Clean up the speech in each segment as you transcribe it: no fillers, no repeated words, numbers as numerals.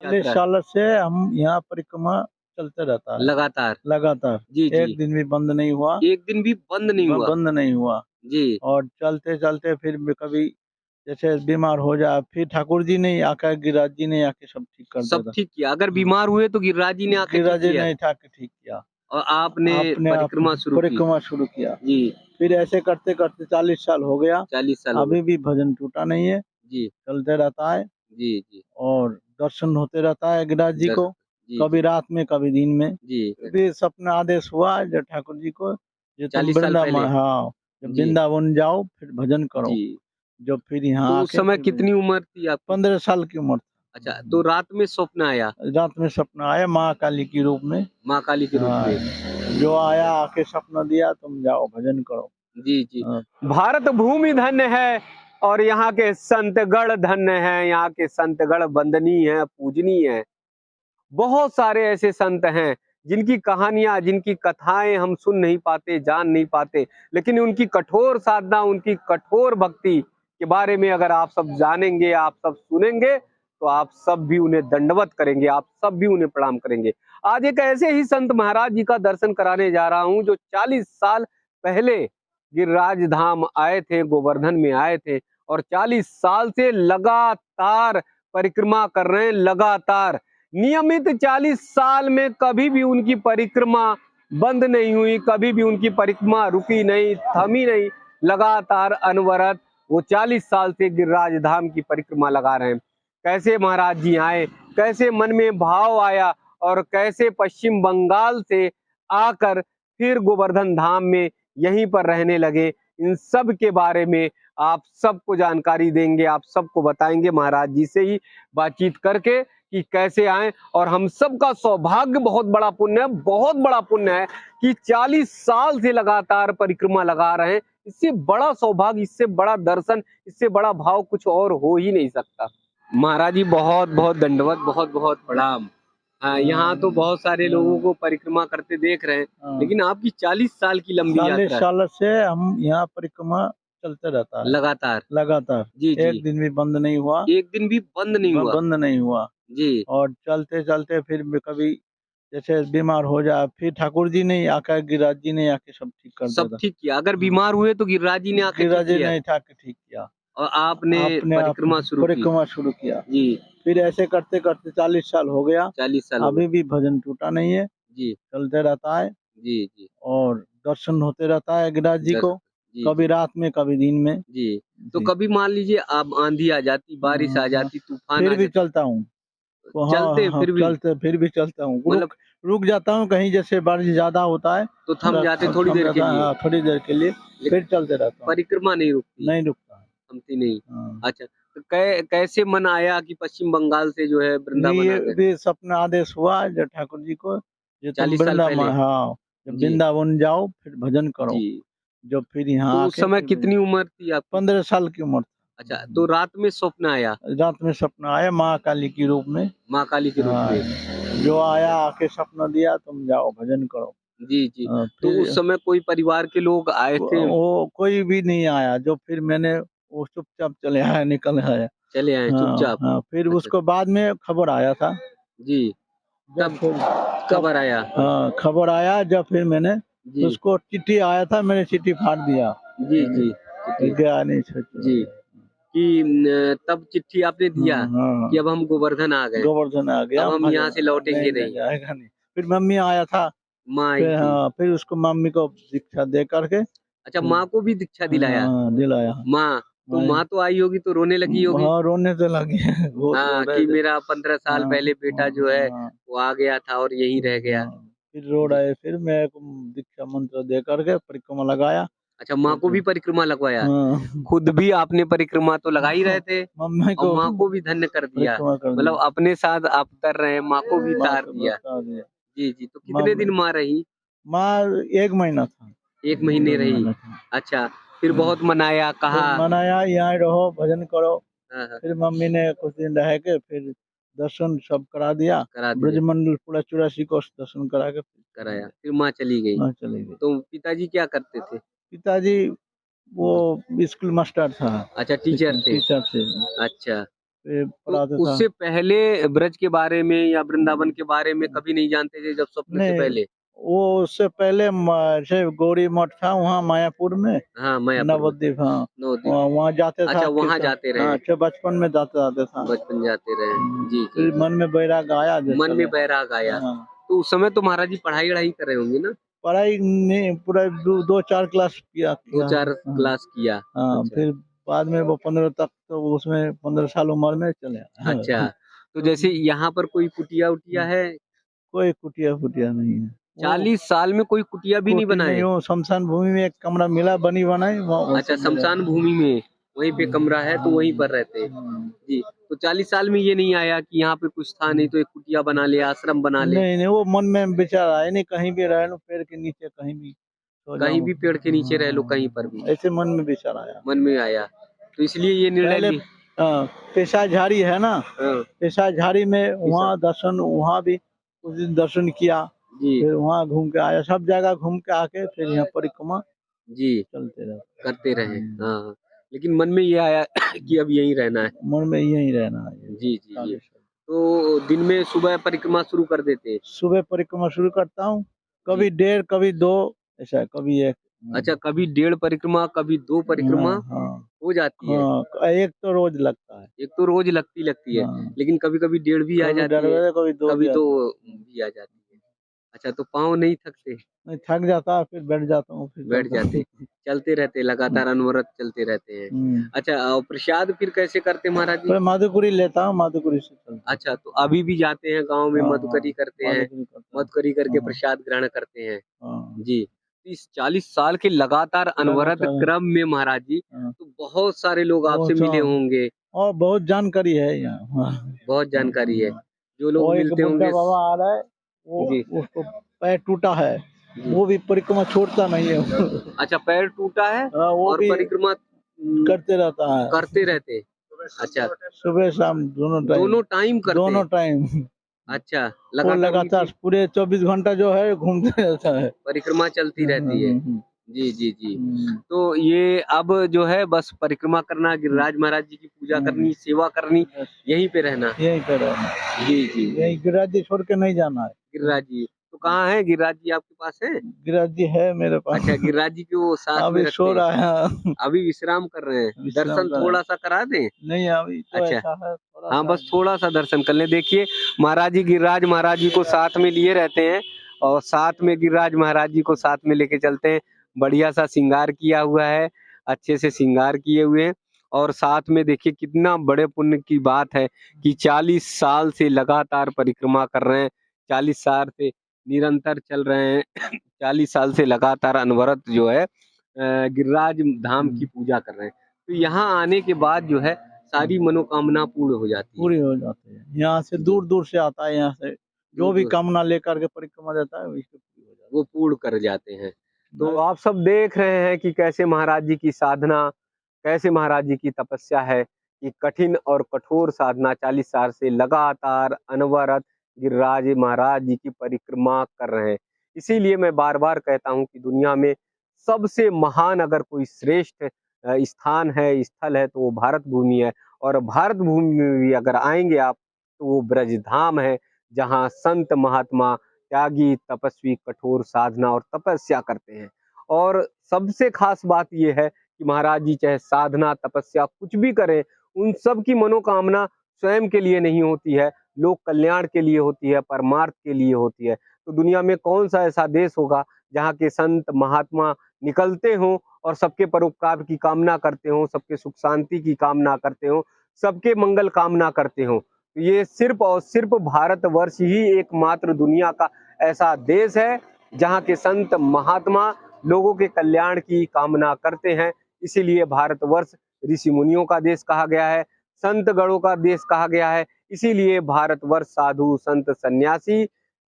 40 यात्रा साल से हम यहाँ परिक्रमा चलते रहता है लगातार। लगातार। जी जी, एक दिन भी बंद नहीं हुआ, एक दिन भी बंद नहीं हुआ। बंद नहीं हुआ। जी, और चलते चलते फिर भी कभी जैसे बीमार हो जाए, फिर ठाकुर जी ने आकर, गिरिराज जी ने आके सब ठीक कर सब दिया था। ठीक किया। अगर बीमार हुए तो गिरिराज जी ने आके ठीक गिरिराज जी किया ने आके ठीक किया और आपने आपने आप परिक्रमा शुरू की। परिक्रमा शुरू किया। जी, फिर ऐसे करते करते 40 साल हो गया, 40 साल हो गए। अभी भी भजन टूटा नहीं है, जी, चलते रहता है जी, जी, और दर्शन होते रहता है गिरिराज जी दर्श को, जी, कभी जी, रात में कभी दिन में। जी, भी सपना आदेश हुआ जो ठाकुर जी को, जो तुम 40 साल वृंदावन, पहले। हाँ, जब जी, वृंदावन जाओ फिर भजन करो। जी। जो फिर यहाँ तो उस आके समय फिर कितनी उम्र थी आपकी? 15 साल की उम्र अच्छा, तो रात में स्वप्न आया रात में सपना आया माँ काली के रूप में। माँ काली के रूप हाँ, में। जो आया आके सपना दिया, तुम जाओ भजन करो। जी, जी। हाँ, भारत भूमि धन्य है और यहाँ के संतगण धन्य हैं, यहाँ के संतगण वंदनीय हैं, पूजनीय हैं। बहुत सारे ऐसे संत हैं जिनकी कहानियां, जिनकी कथाएं हम सुन नहीं पाते, जान नहीं पाते, लेकिन उनकी कठोर साधना, उनकी कठोर भक्ति के बारे में अगर आप सब जानेंगे, आप सब सुनेंगे, तो आप सब भी उन्हें दंडवत करेंगे, आप सब भी उन्हें प्रणाम करेंगे। आज एक ऐसे ही संत महाराज जी का दर्शन कराने जा रहा हूं जो 40 साल पहले गिरिराज धाम आए थे, गोवर्धन में आए थे और 40 साल से लगातार परिक्रमा कर रहे हैं, लगातार नियमित। 40 साल में कभी भी उनकी परिक्रमा बंद नहीं हुई, कभी भी उनकी परिक्रमा रुकी नहीं, थमी नहीं, लगातार अनवरत वो 40 साल से गिरिराज धाम की परिक्रमा लगा रहे हैं। कैसे महाराज जी आए, कैसे मन में भाव आया और कैसे पश्चिम बंगाल से आकर फिर गोवर्धन धाम में यहीं पर रहने लगे, इन सब के बारे में आप सबको जानकारी देंगे, आप सबको बताएंगे महाराज जी से ही बातचीत करके कि कैसे आए। और हम सबका सौभाग्य, बहुत बड़ा पुण्य है, बहुत बड़ा पुण्य है कि 40 साल से लगातार परिक्रमा लगा रहे हैं। इससे बड़ा सौभाग्य, इससे बड़ा दर्शन, इससे बड़ा भाव कुछ और हो ही नहीं सकता। महाराज जी बहुत बहुत दंडवत, बहुत बहुत प्रणाम। यहाँ तो बहुत सारे लोगों को परिक्रमा करते देख रहे हैं, लेकिन आपकी 40 साल की लंबी 40 यात्रा साल से हम यहाँ परिक्रमा चलते रहता है लगातार। लगातार। जी जी, एक दिन भी बंद नहीं हुआ, एक दिन भी बंद नहीं हुआ। बंद नहीं हुआ। जी, और चलते चलते फिर भी कभी जैसे बीमार हो जाए, फिर ठाकुर जी ने आकर, गिरिराज जी ने आके सब ठीक कर दिया सब था। ठीक किया। अगर बीमार हुए तो गिरिराज जी ने आके ठीक गिरिराज जी किया ने आके ठीक किया और आपने आपने आप परिक्रमा शुरू की। परिक्रमा शुरू किया। जी, फिर ऐसे करते करते 40 साल हो गया, 40 साल हो गए। अभी भी भजन टूटा नहीं है, जी, चलते रहता है जी, जी, और दर्शन होते रहता है गिरिराज जी को, जी, कभी जी, रात में कभी दिन में। जी। तो जी, कभी मान लीजिए अब आंधी आ जाती, बारिश आ जाती, तूफान आ फिर भी जाती, चलता हूँ। तो चलते फिर भी चलते फिर भी चलता हूँ। मतलब रुक जाता हूँ कहीं, जैसे बारिश ज्यादा होता है तो थम जाते थोड़ी थम देर के जाता है, लिए, हाँ, थोड़ी देर के लिए, फिर चलते रहता हूँ, परिक्रमा नहीं रुकती, नहीं रुकता। थमती नहीं। हाँ। अच्छा, तो कैसे मन आया कि पश्चिम बंगाल से जो है वृंदावन आ गए? भी सपना आदेश हुआ जो ठाकुर जी को, जो तुम 40 साल वृंदावन, पहले। हाँ, जब जी, वृंदावन जाओ फिर भजन करो। जी। जो फिर यहाँ तो उस आके समय फिर कितनी उम्र थी आपकी? 15 साल की उम्र अच्छा, तो रात में स्वप्न आया रात में सपना आया माँ काली के रूप में। माँ काली के रूप हाँ, में। जो आया आके सपना दिया, तुम जाओ भजन करो। जी, जी। तो फिर उस समय कोई परिवार के लोग आए थे? वो कोई भी नहीं आया, जो फिर मैंने वो चुपचाप चले आया, निकल आया। चले आए हाँ चुपचाप? हाँ, फिर अच्छा, उसको बाद में खबर आया था। जी। जब तब फिर जब खबर आया? हाँ, खबर आया, जब फिर मैंने जी, उसको चिट्ठी आया था, मैंने चिट्ठी फाड़ दिया, जी, जी, जी, गया नहीं जी। कि तब चिट्ठी आपने दिया हाँ, कि अब हम गोवर्धन आ गए, गोवर्धन आ गया, अब हम हम यहाँ से लौटेंगे नहीं नहीं। जाएगा नहीं। फिर मम्मी आया था, माँ आई फिर थी। हाँ, फिर उसको मम्मी को दीक्षा दे करके अच्छा, माँ को भी दीक्षा दिलाया? दिलाया। माँ, तो हाँ, माँ तो आई होगी तो रोने लगी होगी? हाँ, रोने तो लगे बहुत रो हाँ, रहे कि थे। मेरा 15 साल हाँ, पहले बेटा जो है हाँ, वो आ गया था और यहीं रह गया। हाँ, फिर रो जी। रहे, फिर मैं दीक्षा मंत्र दे करके परिक्रमा लगाया। अच्छा, माँ को भी परिक्रमा लगवाया? हाँ, खुद भी आपने परिक्रमा तो लगा ही रहे थे मम्मी और को माँ को भी धन्य कर दिया। परिक्रमा कर मतलब दिया, अपने साथ आप कर रहे हैं, माँ को भी माँ तार को दिया। बता दिया। जी, जी। तो कितने मम्मी दिन माँ रही? माँ 1 महीना था, 1 महीने 1 रही। महीना था। अच्छा, फिर बहुत मनाया, फिर कहा मनाया, यहाँ रहो भजन करो। हाँ, हाँ, फिर मम्मी ने कुछ दिन रह के फिर दर्शन सब करा दिया, करा दिया, ब्रजमंडल पूरा 84 कोष दर्शन करा के फिर चले कराया। गए। फिर माँ चली गई। हाँ, चले गए। तो पिताजी क्या करते थे? पिताजी वो स्कूल मास्टर था, अच्छा, टीचर थे। टीचर थे। अच्छा, फिर पढ़ाता तो था। उससे पहले ब्रज के बारे में या वृंदावन के बारे में कभी नहीं जानते थे, जब स्वप्न से नहीं, पहले? वो उससे पहले जैसे गौरी मठ था वहाँ मायापुर में, हाँ, मायापुर में, नवद्वीप, हाँ, नवद्वीप। वहाँ जाते था अच्छा, वहाँ कीर्तन। जाते हाँ, रहे, अच्छा, बचपन में जाते जाते था। बचपन जाते रहे। जी, जी, फिर जी। मन में वैराग आया जो मन में चले। बैराग आया। हाँ, तो उस समय तो महाराज जी पढ़ाई-वढ़ाई कर रहे होंगे ना? पढ़ाई नहीं, पूरा दो चार क्लास किया किया है। 2-4 हाँ, क्लास किया। हाँ, अच्छा, फिर बाद में वो 15 तक, तो उसमें 15 साल उम्र में चले अच्छा। आए। तो जैसे यहाँ पर कोई कुटिया-वुटिया है? कोई कुटिया फुटिया नहीं है। वो 40 साल में कोई कुटिया भी नहीं कुटी नहीं, बनाए? वो शमशान भूमि में एक कमरा मिला बनी बनाई, वहाँ अच्छा, उसी में शमशान रहते भूमि में, वहीं पे कमरा है तो वहीं पर रहते हैं। हैं। जी, तो 40 साल में ये नहीं आया कि यहाँ पे कुछ था नहीं तो एक कुटिया बना ले, आश्रम बना ले? नहीं नहीं, वो मन में विचार आए नहीं, कहीं भी रह लो, पेड़ के नीचे कहीं भी सो कहीं जाऊं। भी पेड़ के नीचे रह लो, कहीं पर भी, ऐसे मन में विचार आया। मन में आया। तो इसलिए ये निर्णय पहले ली। पेशा झाड़ी है ना, हाँ, पेशा झाड़ी में वहाँ दर्शन, वहाँ भी कुछ दिन दर्शन किया। जी, फिर वहाँ घूम के आया, सब जगह घूम के आके फिर यहाँ परिक्रमा जी, चलते रहे। करते रहे। हाँ, हाँ। लेकिन मन में ये आया कि अब यहीं रहना है। मन में यहीं रहना है ये जी, जी, जी। 40 साल। तो दिन में सुबह परिक्रमा शुरू कर देते? सुबह परिक्रमा शुरू करता हूँ, जी। कभी 1.5 कभी 2, ऐसा कभी 1। अच्छा, कभी 1.5 परिक्रमा, कभी 2 परिक्रमा हाँ, हाँ, हो जाती है। हाँ, एक तो रोज लगता है। एक तो रोज लगती है, हाँ, लेकिन कभी-कभी 1.5 भी आ कभी जाती है, 1.5 बजे, कभी 2 भी कभी 2 आती है। भी आ जाती है। अच्छा, तो पाँव नहीं थकते? नहीं, थक जाता है, फिर बैठ जाता हूँ, फिर बैठ चलता जाते, हूँ। चलते रहते, लगातार अनवरत चलते रहते हैं। हम्म, अच्छा, प्रसाद फिर कैसे करते महाराज जी? फिर माधुकुरी लेता हूँ, माधुकुरी से चलता हूँ। अच्छा, तो अभी भी जाते हैं गाँव में हाँ, मधुकरी हाँ, करते हैं, माधुकुरी करता हूँ। मधुकरी करके हाँ, प्रसाद ग्रहण करते हैं। हाँ, जी, तो इस 40 साल के लगातार अनवरत लगातार। क्रम में महाराज जी, हाँ, तो बहुत सारे लोग आपसे बहुत, मिले हाँ, होंगे, और बहुत जानकारी है यहाँ। हाँ, बहुत जानकारी है। हाँ। जो लोग और एक मिलते बुड्ढा होंगे। बाबा आ रहा है, वो जी, उसको पैर टूटा है, जी। वो भी परिक्रमा छोड़ता नहीं है। हाँ, अच्छा, पैर टूटा है वो और भी परिक्रमा करते रहता है, करते रहते। अच्छा, सुबह शाम दोनों टाइम। दोनों टाइम करते दोनों हैं। टाइम। अच्छा, वो लगातार लगातार उनकी पूरे 24 घंटा जो है घूमते रहता है। परिक्रमा चलती रहती है। हम्म, जी, जी, जी। हम्म, तो ये अब जो है बस परिक्रमा करना, गिरिराज महाराज जी की पूजा करनी, सेवा करनी, बस यहीं पे रहना। यही कर रहा है, जी, जी, जी। यही गिरिराज जी छोड़ के नहीं जाना है। गिरिराज जी, तो कहाँ है गिरिराज जी, आपके पास है? गिरिराज जी है मेरे पास। अच्छा, गिरिराज जी को साथ में अभी रखते सो हैं, रहा है। अभी विश्राम कर रहे हैं। विश्राम दर्शन कर रहा है। थोड़ा-सा करा दें? नहीं, अभी तो अच्छा। ऐसा है थोड़ा हाँ, सा। बस थोड़ा-सा दर्शन कर लें। देखिए, महाराज जी गिरिराज महाराज जी को साथ में लिए रहते हैं और साथ में गिरिराज महाराज जी को साथ में लेके चलते हैं। बढ़िया-सा श्रृंगार किया हुआ है, अच्छे से श्रृंगार किए हुए हैं और साथ में देखिए कितना बड़े पुण्य की बात है कि 40 साल से लगातार परिक्रमा कर रहे हैं, 40 साल से निरंतर चल रहे हैं, 40 साल से लगातार अनवरत जो है गिरिराज धाम की पूजा कर रहे हैं। तो यहाँ आने के बाद जो है सारी मनोकामना पूर्ण हो जाती है। पूरी हो जाती है, यहाँ से जी, दूर दूर से आता है, यहाँ से जो भी दूर-दूर कामना लेकर के परिक्रमा देता है वैसे पूरी हो जाती वो पूर्ण कर जाते हैं। तो है। आप सब देख रहे हैं कि कैसे महाराज जी की साधना, कैसे महाराज जी की तपस्या है कि कठिन और कठोर साधना 40 साल से लगातार अनवरत गिरिराज महाराज जी की परिक्रमा कर रहे हैं। इसीलिए मैं बार-बार कहता हूँ कि दुनिया में सबसे महान अगर कोई श्रेष्ठ स्थान है, स्थल है तो वो भारत भूमि है और भारत भूमि में भी अगर आएँगे आप तो वो ब्रज धाम है, जहाँ संत महात्मा त्यागी, तपस्वी, कठोर साधना और तपस्या करते हैं। और सबसे खास बात ये है कि महाराज जी चाहे साधना, तपस्या कुछ भी करें, उन सब की मनोकामना स्वयं के लिए नहीं होती है, लोक कल्याण के लिए होती है, परमार्थ के लिए होती है। तो दुनिया में कौन-सा ऐसा देश होगा जहाँ के संत महात्मा निकलते हों और सबके परोपकार की कामना करते हों, सबके सुख शांति की कामना करते हों, सबके मंगल कामना करते हों। तो ये सिर्फ़ और सिर्फ़ भारतवर्ष ही एकमात्र दुनिया का ऐसा देश है जहाँ के संत महात्मा लोगों के कल्याण की कामना करते हैं। इसीलिए भारतवर्ष ऋषि मुनियों का देश कहा गया है, संत गणों का देश कहा गया है। इसीलिए भारतवर्ष साधु संत सन्यासी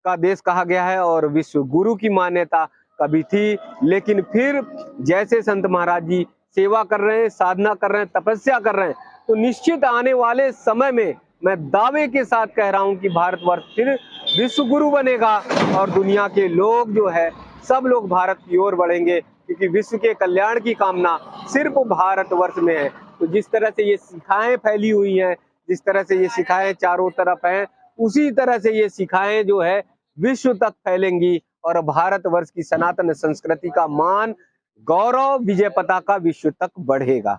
का देश कहा गया है और विश्व गुरु की मान्यता कभी थी, लेकिन फिर जैसे संत महाराज जी सेवा कर रहे हैं, साधना कर रहे हैं, तपस्या कर रहे हैं, तो निश्चित आने वाले समय में मैं दावे के साथ कह रहा हूं कि भारतवर्ष फिर विश्व गुरु बनेगा और दुनिया के लोग जो है सब लोग भारत की ओर बढ़ेंगे, क्योंकि विश्व के कल्याण की कामना सिर्फ भारतवर्ष में है। तो जिस तरह से ये शिखाएं फैली हुई हैं, जिस तरह से ये शिखाएं चारों तरफ हैं, उसी तरह से ये शिखाएं जो है विश्व तक फैलेंगी और भारतवर्ष की सनातन संस्कृति का मान, गौरव, विजय पताका विश्व तक बढ़ेगा।